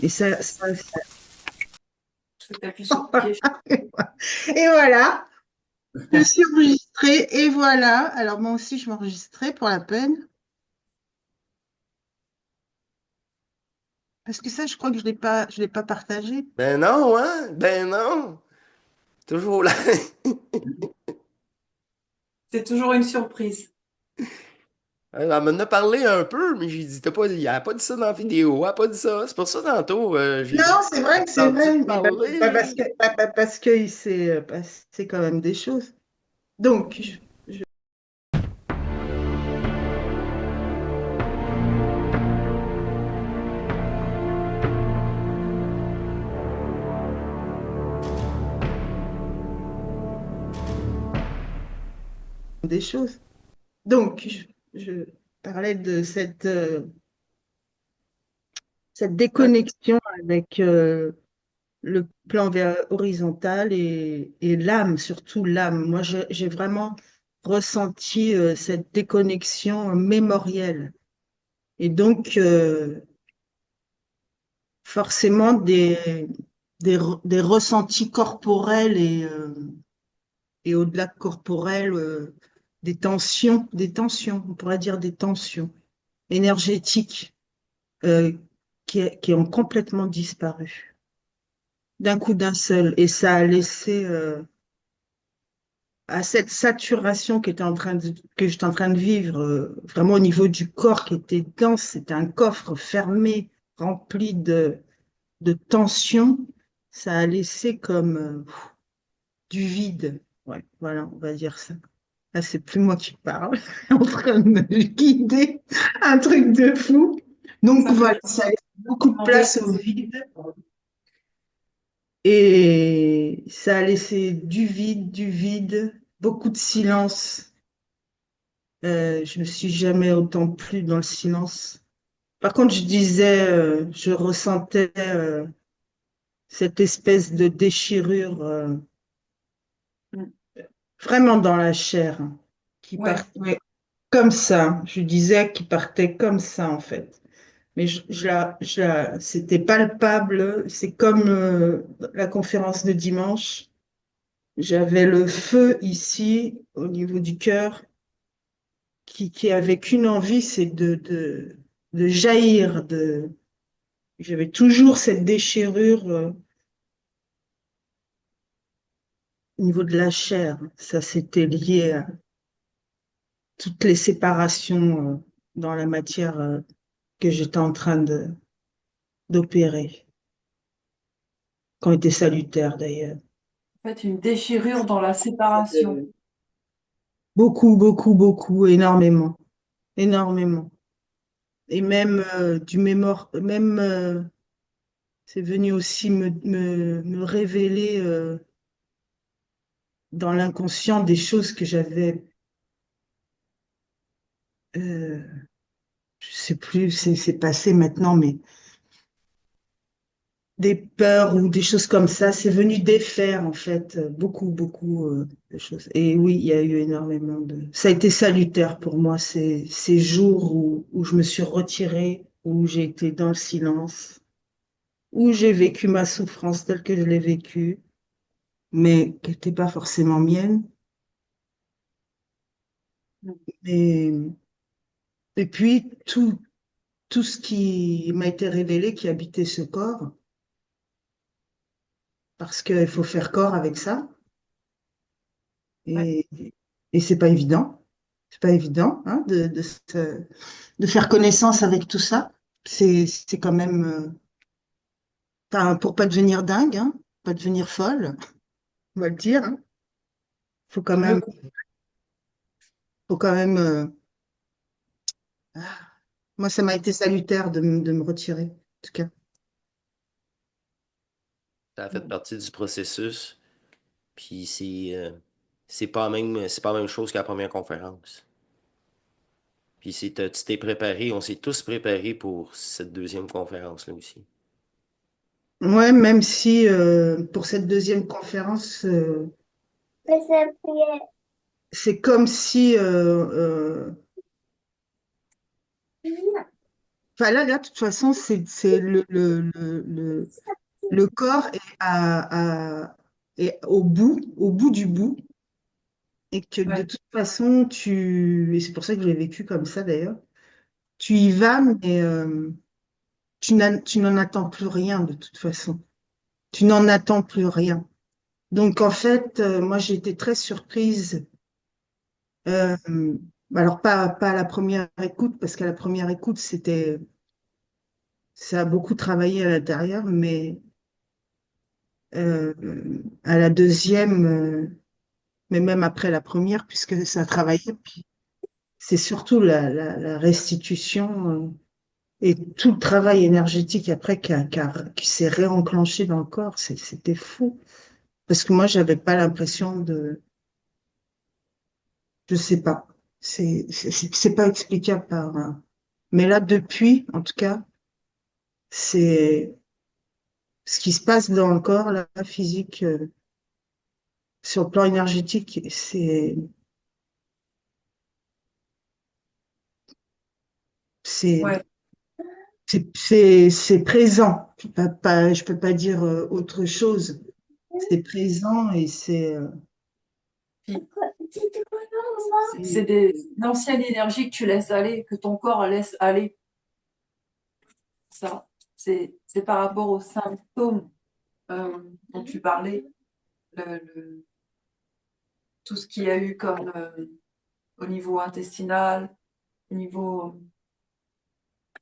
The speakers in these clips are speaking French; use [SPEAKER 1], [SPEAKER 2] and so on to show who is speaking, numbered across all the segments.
[SPEAKER 1] Et
[SPEAKER 2] Parce que tu appuies sur piège.
[SPEAKER 1] et voilà, je suis enregistrée et voilà. Alors moi aussi, je m'enregistrais pour la peine. Parce que ça, je crois que je l'ai pas partagé.
[SPEAKER 3] Ben non, hein? Ben non. Toujours là.
[SPEAKER 2] C'est toujours une surprise.
[SPEAKER 3] Elle m'en a parlé un peu, mais j'ai dit, elle a pas dit ça dans la vidéo, elle a pas dit ça. C'est pour ça, tantôt, j'ai dit,
[SPEAKER 1] Non, c'est vrai, c'est
[SPEAKER 3] t'entends-tu
[SPEAKER 1] vrai. Mais
[SPEAKER 3] parler, là?
[SPEAKER 1] parce que il s'est passé quand même des choses. Donc, des choses. Donc, je parlais de cette
[SPEAKER 3] Ouais.
[SPEAKER 1] déconnexion avec le plan horizontal et l'âme, surtout l'âme. Moi, j'ai vraiment ressenti cette déconnexion mémorielle. Et donc, forcément, des ressentis corporels et au-delà de corporels, des tensions, on pourrait dire des tensions énergétiques euh, qui ont complètement disparu d'un coup d'un seul. Et ça a laissé à cette saturation que j'étais en train de vivre, vraiment au niveau du corps qui était dense, c'était un coffre fermé, rempli de tension, ça a laissé comme du vide. Ouais, voilà, on va dire ça. Là, c'est plus moi qui parle, en train de me guider, un truc de fou. Donc
[SPEAKER 2] Ça me
[SPEAKER 1] voilà,
[SPEAKER 2] fait
[SPEAKER 1] ça laisse beaucoup de
[SPEAKER 2] demander ce
[SPEAKER 1] place
[SPEAKER 2] que
[SPEAKER 1] au
[SPEAKER 2] c'est.
[SPEAKER 1] vide et ça a laissé du vide, beaucoup de silence. Je me suis jamais autant plu dans le silence. Par contre, je ressentais cette espèce de déchirure
[SPEAKER 2] Mm.
[SPEAKER 1] vraiment dans la chair, hein, qui
[SPEAKER 2] Ouais.
[SPEAKER 1] partait comme ça. Je disais qui partait comme ça en fait. Mais c'était palpable. C'est comme la conférence de dimanche. J'avais le feu ici au niveau du cœur qui avait qu'une envie, c'est de jaillir. J'avais toujours cette déchirure au niveau de la chair. Ça, c'était lié à toutes les séparations dans la matière que j'étais en train d'opérer, qui ont été salutaires d'ailleurs.
[SPEAKER 2] En fait, une déchirure dans la séparation.
[SPEAKER 1] Beaucoup, beaucoup, beaucoup, énormément, énormément. Et même c'est venu aussi me révéler dans l'inconscient des choses que j'avais, euh, je sais plus, c'est passé maintenant, mais des peurs ou des choses comme ça. C'est venu défaire, en fait, beaucoup, beaucoup de choses. Et oui, il y a eu énormément de... Ça a été salutaire pour moi, ces jours où je me suis retirée, où j'ai été dans le silence, où j'ai vécu ma souffrance telle que je l'ai vécue, mais qui n'était pas forcément mienne.
[SPEAKER 2] Mm.
[SPEAKER 1] Et, et puis, tout ce qui m'a été révélé qui habitait ce corps, parce qu'il faut faire corps avec ça.
[SPEAKER 2] Ouais.
[SPEAKER 1] Et, et c'est pas évident. C'est pas évident hein, de faire connaissance avec tout ça. C'est quand même, enfin, pour pas devenir dingue, hein, pas devenir folle, on va le dire. Hein. Faut quand
[SPEAKER 2] Je le
[SPEAKER 1] même,
[SPEAKER 2] comprends.
[SPEAKER 1] faut quand même. Ah, moi, ça m'a été salutaire de me retirer, en tout cas.
[SPEAKER 3] Ça a fait partie du processus, puis c'est pas la même chose que la première conférence. Puis tu t'es préparé, on s'est tous préparés pour cette deuxième conférence-là aussi.
[SPEAKER 1] Ouais, même si pour cette deuxième conférence, c'est comme si Enfin, là, de toute façon, c'est le corps est, est au bout du bout, et que de
[SPEAKER 2] Ouais,
[SPEAKER 1] toute façon, et c'est pour ça que j'ai vécu comme ça d'ailleurs, tu y vas, mais tu n'en attends plus rien de toute façon. Tu n'en attends plus rien. Donc, en fait, moi, j'ai été très surprise. euh, alors, pas à la première écoute, parce qu'à la première écoute, ça a beaucoup travaillé à l'intérieur, mais euh, à la deuxième, mais même après la première, puisque ça a travaillé, puis c'est surtout la restitution et tout le travail énergétique après qui s'est réenclenché dans le corps. C'était fou. Parce que moi, j'avais pas l'impression je sais pas. C'est pas explicable par. Mais là, depuis, en tout cas, c'est ce qui se passe dans le corps, la physique, sur le plan énergétique, c'est,
[SPEAKER 2] ouais.
[SPEAKER 1] c'est présent. Je peux pas dire autre chose. C'est présent et
[SPEAKER 2] Puis, c'est
[SPEAKER 1] c'est-
[SPEAKER 2] une ancienne énergie que tu laisses aller, que ton corps laisse aller. Ça, c'est par rapport aux symptômes dont tu parlais, le- tout ce qu'il y a eu comme au niveau intestinal, au niveau,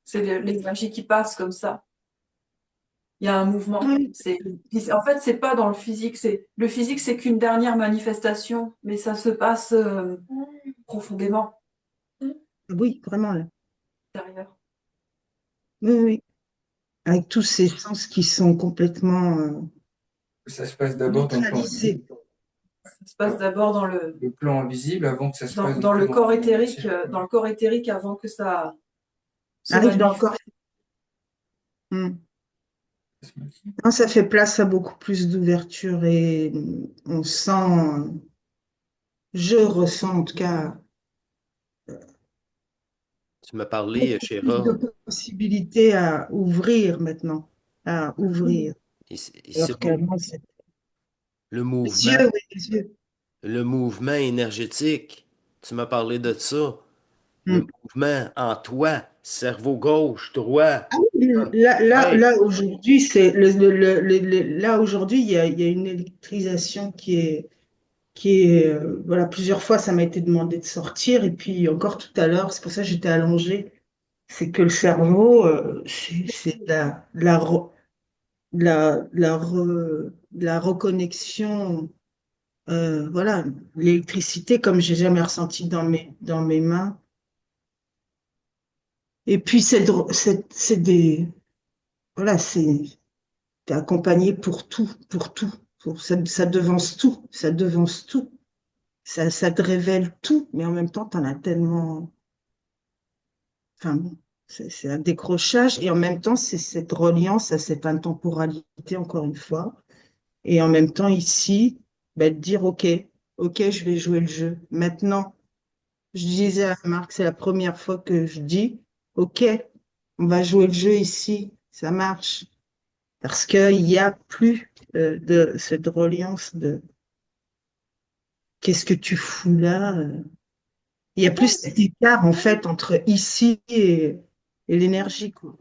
[SPEAKER 2] c'est l'énergie qui passe comme ça. Il y a un mouvement.
[SPEAKER 1] oui,
[SPEAKER 2] En fait, c'est pas dans le physique. Le physique, c'est qu'une dernière manifestation, mais ça se passe profondément
[SPEAKER 1] oui, vraiment là.
[SPEAKER 2] derrière.
[SPEAKER 1] Oui, oui. Avec tous ces sens qui sont complètement
[SPEAKER 4] Ça se passe d'abord dans le plan
[SPEAKER 1] neutralisés.
[SPEAKER 4] invisible.
[SPEAKER 2] Ça se passe d'abord
[SPEAKER 4] Le plan invisible avant que ça se passe
[SPEAKER 2] dans le corps
[SPEAKER 4] dans le
[SPEAKER 2] éthérique,
[SPEAKER 4] ciel.
[SPEAKER 2] avant que ça se
[SPEAKER 1] Arrive dans le
[SPEAKER 2] manifeste.
[SPEAKER 1] corps. Hmm. Non, ça fait place à beaucoup plus d'ouverture et on sent, je ressens en tout cas
[SPEAKER 3] Tu m'as parlé,
[SPEAKER 1] beaucoup plus
[SPEAKER 3] Chéra,
[SPEAKER 1] de possibilités à ouvrir maintenant, à ouvrir.
[SPEAKER 3] ici,
[SPEAKER 1] Alors qu'avant, c'est
[SPEAKER 3] le
[SPEAKER 1] les
[SPEAKER 3] mouvement,
[SPEAKER 1] yeux, oui, les yeux.
[SPEAKER 3] le mouvement énergétique. Tu m'as parlé de ça. Le
[SPEAKER 1] Hmm.
[SPEAKER 3] mouvement en toi, cerveau gauche, droit. Ouais,
[SPEAKER 1] Là aujourd'hui, là aujourd'hui, il y a une électrisation voilà, plusieurs fois, ça m'a été demandé de sortir, et puis encore tout à l'heure, c'est pour ça que j'étais allongée, c'est que le cerveau, c'est la reconnexion, voilà, l'électricité comme j'ai jamais ressenti dans mes mains. Et puis, c'est voilà, t'es accompagné pour tout, pour tout. Ça devance tout, ça devance tout. Ça te révèle tout, mais en même temps, t'en as tellement. Enfin, bon, c'est un décrochage et en même temps, c'est cette reliance à cette intemporalité, encore une fois. Et en même temps, ici, ben, de dire, OK, je vais jouer le jeu. Maintenant, je disais à Marc, c'est la première fois que je dis, OK, on va jouer le jeu ici, ça marche. Parce qu'il n'y a plus de cette reliance de qu'est-ce que tu fous là? Il y a plus cet écart, en fait, entre ici et l'énergie, quoi.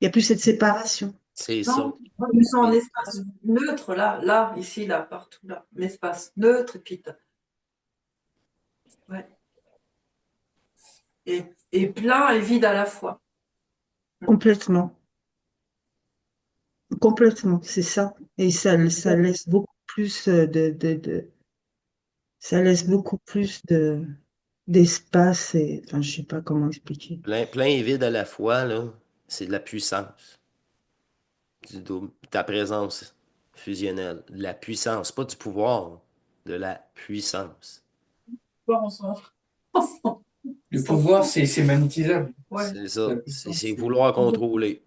[SPEAKER 1] Il n'y a plus cette séparation.
[SPEAKER 3] c'est ça.
[SPEAKER 2] Non, moi, je me sens en
[SPEAKER 3] Et
[SPEAKER 2] espace neutre, là, ici, là, partout, là. Un espace neutre, et puis, ouais. Et plein et vide à la fois.
[SPEAKER 1] Complètement. Complètement, c'est ça. Et ça laisse beaucoup plus ça laisse beaucoup plus d'espace et, enfin, je sais pas comment expliquer.
[SPEAKER 3] plein et vide à la fois, là, c'est de la puissance. Ta présence fusionnelle. De la puissance, pas du pouvoir, de la puissance.
[SPEAKER 2] Bon, on
[SPEAKER 4] Le
[SPEAKER 2] s'en
[SPEAKER 4] pouvoir,
[SPEAKER 2] fout.
[SPEAKER 4] c'est magnétisable.
[SPEAKER 2] Ouais,
[SPEAKER 3] C'est
[SPEAKER 4] La
[SPEAKER 3] ça.
[SPEAKER 4] puissance,
[SPEAKER 3] C'est
[SPEAKER 4] c'est.
[SPEAKER 3] vouloir
[SPEAKER 2] on veut
[SPEAKER 3] contrôler.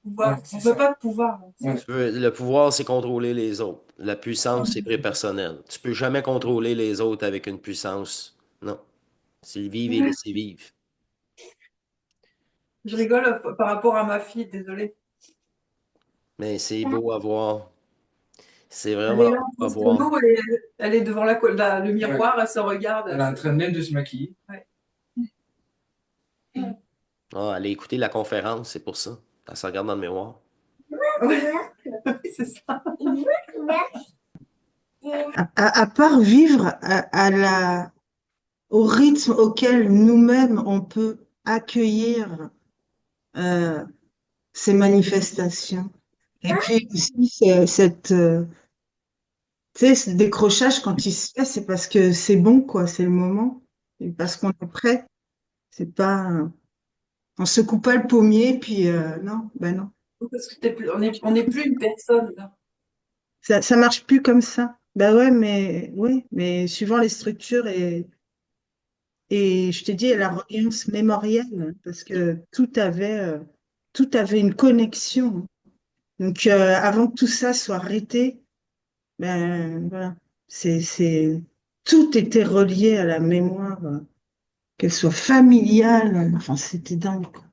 [SPEAKER 2] pouvoir.
[SPEAKER 4] Ouais,
[SPEAKER 2] On
[SPEAKER 4] c'est
[SPEAKER 2] veut
[SPEAKER 4] ça.
[SPEAKER 2] pas de pouvoir.
[SPEAKER 4] Ouais.
[SPEAKER 3] Le pouvoir, c'est contrôler les autres. La puissance, c'est très personnel. Tu peux jamais contrôler les autres avec une puissance. Non. C'est vivre et laisser vivre.
[SPEAKER 2] Je rigole par rapport à ma fille, désolée.
[SPEAKER 3] Mais c'est beau à voir. C'est
[SPEAKER 2] Elle
[SPEAKER 3] vraiment
[SPEAKER 2] est là en
[SPEAKER 3] beau à
[SPEAKER 2] face de
[SPEAKER 3] voir.
[SPEAKER 2] nous et elle est devant le miroir, elle se regarde.
[SPEAKER 4] Elle est en train même de se maquiller.
[SPEAKER 2] Ouais.
[SPEAKER 3] Ah, allez écouter la conférence, c'est pour ça. Elle se regarde dans le miroir.
[SPEAKER 2] Ouais, c'est ça.
[SPEAKER 1] À part vivre au rythme auquel nous-mêmes on peut accueillir euh, ces manifestations. Et puis aussi, tu sais, ce décrochage, quand il se fait, c'est parce que c'est bon, quoi, c'est le moment. Et parce qu'on est prêt. C'est pas, on se coupe pas le pommier, puis non, ben non.
[SPEAKER 2] Parce que on n'est plus une personne, là.
[SPEAKER 1] Ça marche plus comme ça. Ben ouais, oui, mais suivant les structures et je te dis la reliance mémorielle, parce que tout avait une connexion. Donc avant que tout ça soit arrêté, ben voilà, tout était relié à la mémoire, qu'elle soit familiale. Enfin, c'était dingue, quoi.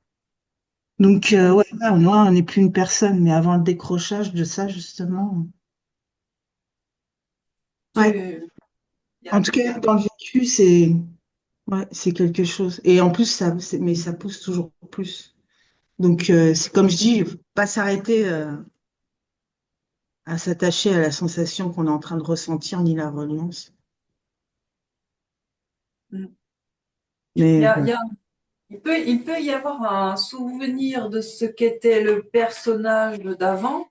[SPEAKER 1] Donc ouais, là, moi, on n'est plus une personne, mais avant le décrochage de ça, justement. Ouais.
[SPEAKER 2] Tu, il y
[SPEAKER 1] En
[SPEAKER 2] a,
[SPEAKER 1] tout
[SPEAKER 2] il y
[SPEAKER 1] cas,
[SPEAKER 2] a-
[SPEAKER 1] dans le vécu, c'est ouais, c'est quelque chose. Et en plus, mais ça pousse toujours plus. Donc, c'est comme je dis, faut pas s'arrêter à s'attacher à la sensation qu'on est en train de ressentir, ni la reliance.
[SPEAKER 2] il y
[SPEAKER 1] Mais
[SPEAKER 2] a- il
[SPEAKER 1] bon.
[SPEAKER 2] y a- il peut y avoir un souvenir de ce qu'était le personnage d'avant,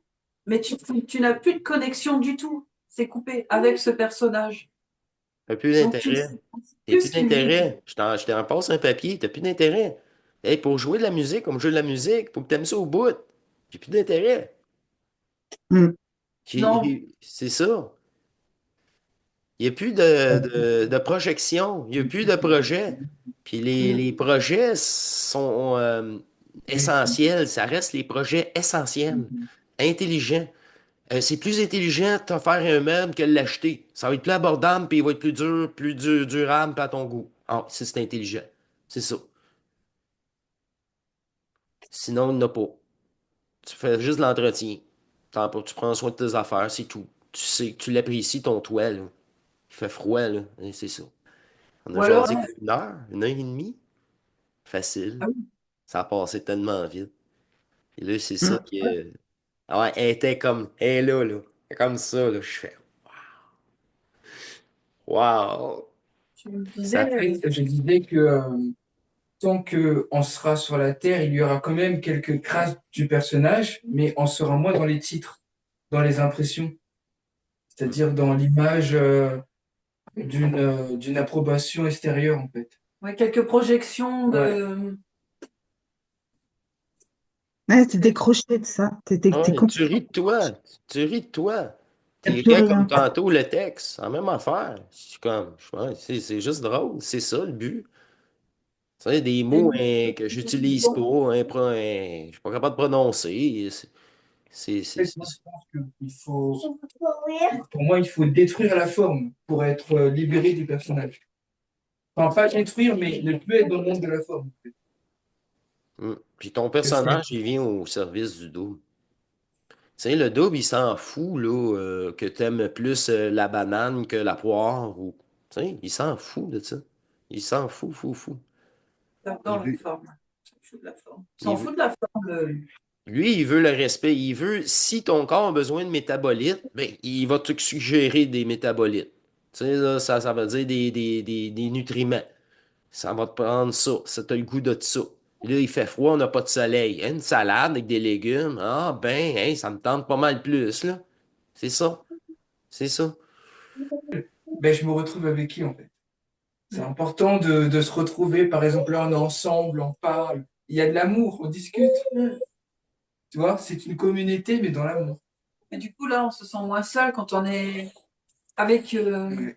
[SPEAKER 2] mais tu n'as plus de connexion du tout. C'est coupé avec ce personnage.
[SPEAKER 3] T'as plus
[SPEAKER 2] Donc tu ne
[SPEAKER 3] d'intérêt.
[SPEAKER 2] sais
[SPEAKER 3] T'as
[SPEAKER 2] plus
[SPEAKER 3] plus
[SPEAKER 2] ce qu'il vit.
[SPEAKER 3] d'intérêt. Je t'en passe un papier, t'as plus d'intérêt. Hey, pour jouer de la musique, comme je joue de la musique, faut que t'aimes ça au bout. J'ai plus d'intérêt.
[SPEAKER 1] Hmm.
[SPEAKER 2] Non.
[SPEAKER 3] C'est ça. Il n'y a plus de projection, il n'y a plus de projet. Puis les projets sont essentiels, ça reste les projets essentiels, intelligents. C'est plus intelligent de te faire un meuble que de l'acheter. Ça va être plus abordable, puis il va être plus durable, puis à ton goût. Ah, si c'est intelligent. C'est ça. Sinon, il n'y en a pas. Tu fais juste de l'entretien. Tu prends soin de tes affaires, c'est tout. Tu sais, tu l'apprécies ton toit, là. Il fait froid, là. Et c'est ça. On a
[SPEAKER 2] Ou alors,
[SPEAKER 3] jasé une heure et demie. Facile.
[SPEAKER 2] ah oui,
[SPEAKER 3] Ça a passé tellement vite. Et là, c'est ça
[SPEAKER 1] Hmm.
[SPEAKER 3] qui est. Ah ouais, elle était comme. Elle est là, là. Elle est comme ça, là. Je fais. Waouh!
[SPEAKER 2] tu me
[SPEAKER 3] Ça
[SPEAKER 2] disais,
[SPEAKER 3] fait.
[SPEAKER 4] Je disais que tant qu'on sera sur la Terre, il y aura quand même quelques traces du personnage, mais on sera moins dans les titres, dans les impressions, c'est-à-dire dans l'image d'une approbation extérieure, en fait.
[SPEAKER 2] ouais, quelques projections
[SPEAKER 4] Ouais.
[SPEAKER 1] Ouais, t'es décroché de ça.
[SPEAKER 3] Ah
[SPEAKER 1] T'es
[SPEAKER 3] ouais, tu
[SPEAKER 1] complètement.
[SPEAKER 3] ris de toi. Tu ris de toi.
[SPEAKER 1] Il n'y a
[SPEAKER 3] T'es
[SPEAKER 1] plus
[SPEAKER 3] gars comme
[SPEAKER 1] rien.
[SPEAKER 3] tantôt le texte. C'est la même affaire. Je suis comme. Ouais, c'est juste drôle. C'est ça le but. Tu sais, des mots que j'utilise pas, je suis pas capable de prononcer.
[SPEAKER 4] En fait, moi, je pense qu'il faut, pour moi, il faut détruire la forme pour être libéré du personnage. Enfin, pas détruire, mais ne plus être dans le monde de la forme. En fait.
[SPEAKER 3] Puis ton
[SPEAKER 4] Que c'est-
[SPEAKER 3] personnage, il vient au service du double. Tu sais, le double, il s'en fout, là, que t'aimes plus la banane que la poire. Ou... Tu sais, il s'en fout de ça. Il s'en fout, fou, fou.
[SPEAKER 2] dans
[SPEAKER 3] Il
[SPEAKER 2] la
[SPEAKER 3] veut,
[SPEAKER 2] forme. On s'en fout de la forme. On
[SPEAKER 3] il
[SPEAKER 2] s'en
[SPEAKER 3] veut-
[SPEAKER 2] fout de la forme.
[SPEAKER 3] Lui, il veut le respect. Il veut, si ton corps a besoin de métabolites, ben, il va te suggérer des métabolites. Tu sais, là, ça veut dire des nutriments. Ça va te prendre ça. Ça t'a le goût de ça. Là, il fait froid, on n'a pas de soleil. Hein, une salade avec des légumes. Ah, ben, hein, ça me tente pas mal plus, là. C'est ça. C'est ça.
[SPEAKER 4] Ben, je me retrouve avec qui, en fait? C'est important de se retrouver, par exemple, là, on est ensemble, on parle. Il y a de l'amour, on discute. Tu vois, c'est une communauté, mais dans l'amour.
[SPEAKER 2] Et du coup, là, on se sent moins seul quand on est avec
[SPEAKER 4] Ouais.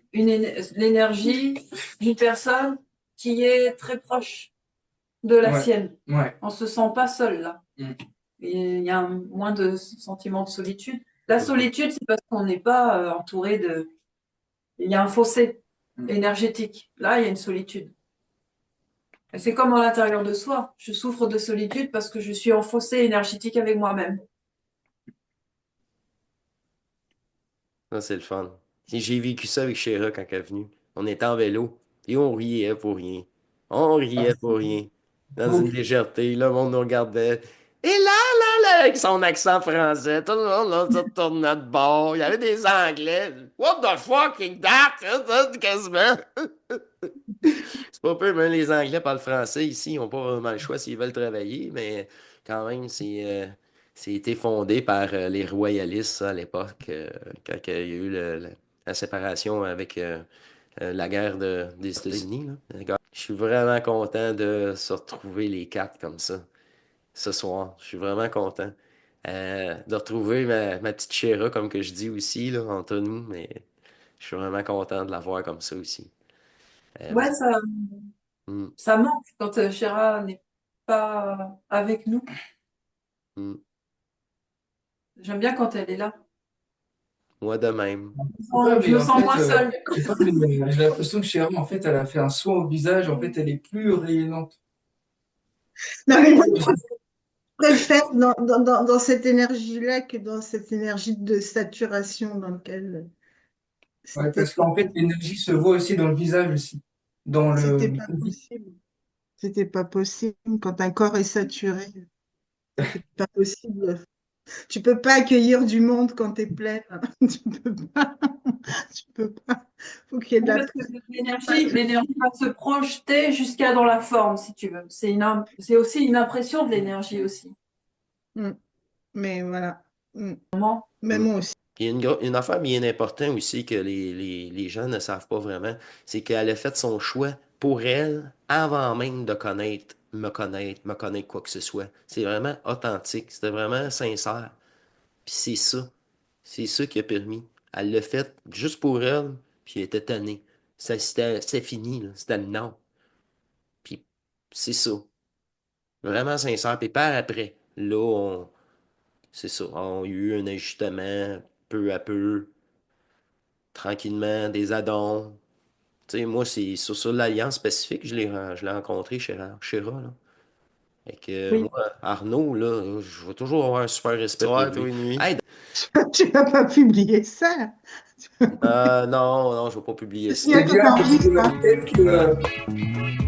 [SPEAKER 2] l'énergie d'une personne qui est très proche de la
[SPEAKER 4] Ouais.
[SPEAKER 2] sienne.
[SPEAKER 4] Ouais.
[SPEAKER 2] On se sent pas seul, là.
[SPEAKER 4] Mm.
[SPEAKER 2] Et il y a moins de sentiment de solitude. La solitude, c'est parce qu'on n'est pas entouré de. Il y a un fossé énergétique. Là, il y a une solitude. Et c'est comme à l'intérieur de soi. Je souffre de solitude parce que je suis en fossé énergétique avec moi-même.
[SPEAKER 3] Ça, c'est le fun. J'ai vécu ça avec Chéra quand elle est venue. On était en vélo et on riait pour rien. On
[SPEAKER 4] Ah,
[SPEAKER 3] riait pour rien. Dans
[SPEAKER 4] beau.
[SPEAKER 3] une légèreté, le monde nous regardait. Et là, avec son accent français, tout le monde là, se tournait de bord. Il y avait des Anglais. What the fucking that? Quasiment. C'est pas peu, même les Anglais parlent français ici, ils n'ont pas vraiment le choix s'ils veulent travailler, mais quand même, c'est été fondé par les royalistes ça, à l'époque, quand il y a eu la séparation avec la guerre des États-Unis. Là. Je suis vraiment content de se retrouver les quatre comme ça, ce soir. Je suis vraiment content. De retrouver ma petite Chéra, comme que je dis aussi, là, entre nous, mais je suis vraiment content de la voir comme ça aussi.
[SPEAKER 2] Ouais,
[SPEAKER 3] Mm,
[SPEAKER 2] ça manque quand Chéra n'est pas avec nous.
[SPEAKER 3] mm.
[SPEAKER 2] J'aime bien quand elle est là.
[SPEAKER 3] Moi de même.
[SPEAKER 4] Ouais,
[SPEAKER 2] Je
[SPEAKER 4] mais
[SPEAKER 2] me
[SPEAKER 4] en
[SPEAKER 2] sens
[SPEAKER 4] fait,
[SPEAKER 2] moins seule.
[SPEAKER 4] je sais pas, mais j'ai l'impression que Chéram, en fait, elle a fait un soin au visage. En fait, elle est plus rayonnante.
[SPEAKER 1] Non, mais
[SPEAKER 2] Oui,
[SPEAKER 1] moi, je préfère dans cette énergie-là que dans cette énergie de saturation dans laquelle
[SPEAKER 4] Ouais,
[SPEAKER 1] c'était
[SPEAKER 4] parce qu'en fait, l'énergie se voit aussi dans le visage aussi, dans
[SPEAKER 1] c'était
[SPEAKER 4] le
[SPEAKER 1] pas
[SPEAKER 4] physique.
[SPEAKER 1] possible. C'était pas possible. Quand un corps est saturé, c'est pas possible. Tu peux pas accueillir du monde quand tu es pleine. Tu peux pas. Tu peux pas. Faut qu'il y ait de
[SPEAKER 2] oui,
[SPEAKER 1] la
[SPEAKER 2] parce que
[SPEAKER 1] place.
[SPEAKER 2] l'énergie va se projeter jusqu'à dans la forme, si tu veux. C'est aussi une impression de l'énergie aussi.
[SPEAKER 1] Mm. Mais voilà. Mm.
[SPEAKER 2] Comment?
[SPEAKER 1] Mais
[SPEAKER 3] Mm.
[SPEAKER 1] moi aussi.
[SPEAKER 3] Il y a une affaire bien importante aussi que les gens ne savent pas vraiment, c'est qu'elle a fait son choix pour elle avant même de me connaître quoi que ce soit. C'est vraiment authentique, c'était vraiment sincère. Puis c'est ça. C'est ça qui a permis. Elle l'a fait juste pour elle, puis elle était tannée. C'était fini, là. C'était le non. Puis c'est ça. Vraiment sincère. Puis par après, là, c'est ça. On a eu un ajustement peu à peu, tranquillement, des addons. Tu sais, moi, c'est sur l'Alliance Pacifique, je l'ai rencontré chez Ra, là. Fait que
[SPEAKER 2] Oui.
[SPEAKER 3] moi, Arnaud, là, je vais toujours avoir un super respect pour lui. Hey,
[SPEAKER 1] Tu vas pas publier ça.
[SPEAKER 3] non, non, je vais pas publier
[SPEAKER 1] Il y
[SPEAKER 3] ça.
[SPEAKER 1] a
[SPEAKER 4] C'est
[SPEAKER 1] que
[SPEAKER 4] bien
[SPEAKER 1] t'as
[SPEAKER 4] parce
[SPEAKER 1] envie,
[SPEAKER 4] que
[SPEAKER 1] ça.
[SPEAKER 4] peut-être que